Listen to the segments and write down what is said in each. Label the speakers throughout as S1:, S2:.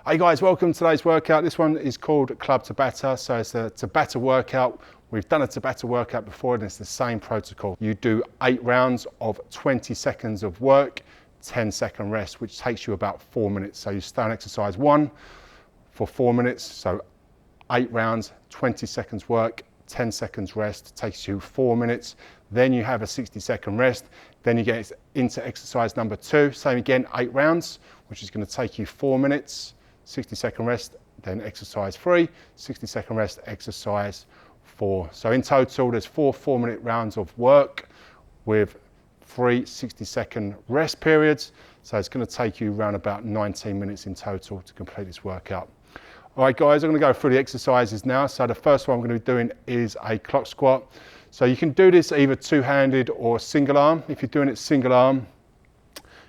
S1: Hey guys, welcome to today's workout. This one is called Club Tabata. So it's a Tabata workout. We've done a Tabata workout before and it's the same protocol. You do 8 rounds of 20 seconds of work, 10-second rest, which takes you about 4 minutes. So you start exercise 1 for 4 minutes. So 8 rounds, 20 seconds work, 10 seconds rest, takes you 4 minutes. Then you have a 60-second rest. Then you get into exercise number 2. Same again, 8 rounds, which is going to take you 4 minutes. 60-second rest, then exercise 3, 60-second rest, exercise 4. So in total, there's 4 4-minute rounds of work with 3 60-second rest periods. So it's going to take you around about 19 minutes in total to complete this workout. All right, guys, I'm going to go through the exercises now. So the first one I'm going to be doing is a clock squat. So you can do this either two-handed or single arm. If you're doing it single arm,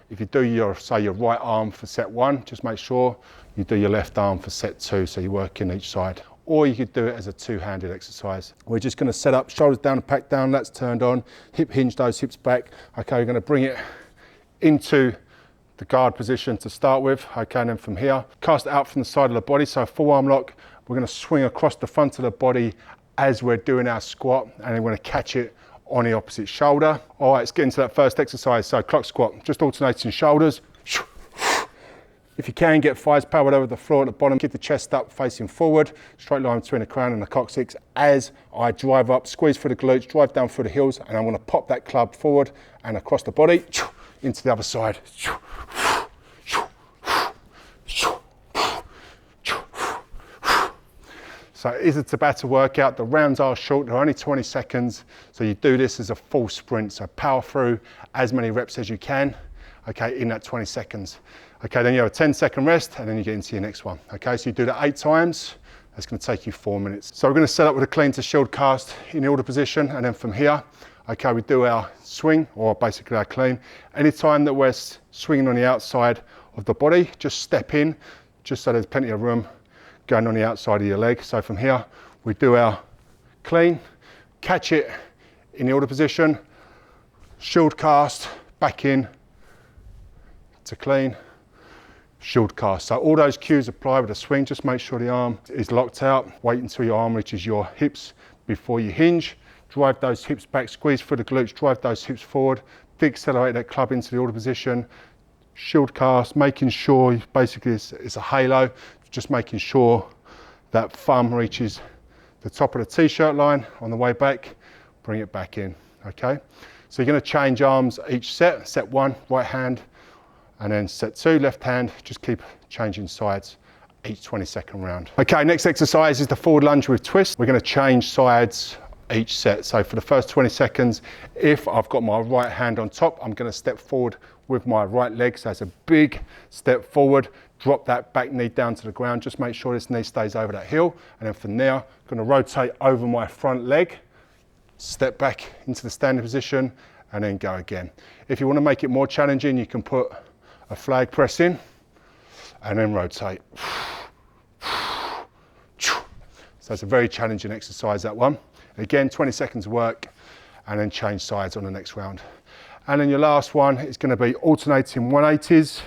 S1: if you do your right arm for set 1, just make sure you do your left arm for set 2, so you work in each side. Or you could do it as a two-handed exercise. We're just going to set up, shoulders down and pack down, lats turned on, hip hinge those hips back. Okay, we're going to bring it into the guard position to start with. Okay, and then from here, cast it out from the side of the body, so full arm lock. We're going to swing across the front of the body as we're doing our squat, and then we're going to catch it on the opposite shoulder. All right, let's get into that first exercise. So clock squat, just alternating shoulders. If you can, get thighs parallel over the floor at the bottom, keep the chest up facing forward, straight line between the crown and the coccyx as I drive up, squeeze through the glutes, drive down through the heels, and I'm going to pop that club forward and across the body into the other side. So it is a Tabata workout. The rounds are short, they're only 20 seconds. So you do this as a full sprint. So power through as many reps as you can, okay, in that 20 seconds. Okay, then you have a 10-second rest and then you get into your next one. Okay, so you do that 8 times. That's going to take you 4 minutes. So we're going to set up with a clean to shield cast in the order position, and then from here, okay, we do our swing, or basically our clean. Anytime that we're swinging on the outside of the body, just step in, just so there's plenty of room going on the outside of your leg. So from here, we do our clean, catch it in the order position, shield cast, back in to clean, shield cast. So all those cues apply with a swing. Just make sure the arm is locked out. Wait until your arm reaches your hips before you hinge. Drive those hips back, squeeze through the glutes, drive those hips forward, de-accelerate that club into the order position, shield cast, making sure basically it's a halo, just making sure that thumb reaches the top of the t-shirt line on the way back, bring it back in, okay? So you're gonna change arms each set. Set 1, right hand, and then set 2, left hand. Just keep changing sides each 20-second round. Okay, next exercise is the forward lunge with twist. We're gonna change sides each set. So for the first 20 seconds, if I've got my right hand on top, I'm gonna step forward with my right leg. So it's a big step forward, drop that back knee down to the ground. Just make sure this knee stays over that heel. And then from there, I'm gonna rotate over my front leg, step back into the standing position, and then go again. If you wanna make it more challenging, you can put a flag press in and then rotate. So it's a very challenging exercise, that one. Again, 20 seconds work, and then change sides on the next round. And then your last one is going to be alternating 180s.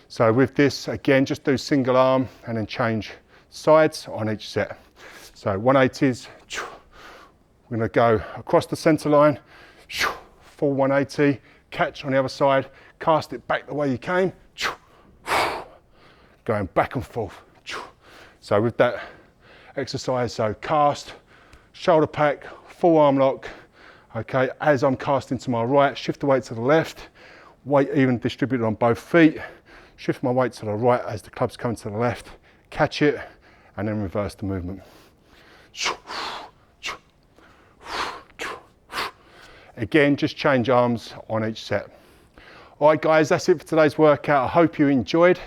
S1: So with this, again, just do single arm and then change sides on each set. So 180s, we're going to go across the center line, full 180, catch on the other side, cast it back the way you came, going back and forth. So with that exercise, so cast, shoulder pack, full arm lock. Okay, as I'm casting to my right, shift the weight to the left, weight even distributed on both feet, shift my weight to the right as the club's coming to the left, catch it, and then reverse the movement. Again, just change arms on each set. All right, guys, that's it for today's workout. I hope you enjoyed,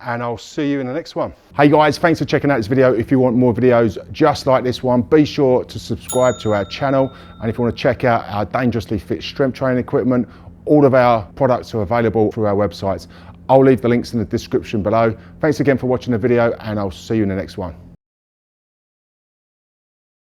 S1: and I'll see you in the next one. Hey guys, thanks for checking out this video. If you want more videos just like this one, be sure to subscribe to our channel. And if you want to check out our dangerously fit strength training equipment, all of our products are available through our websites. I'll leave the links in the description below. Thanks again for watching the video, and I'll see you in the next one.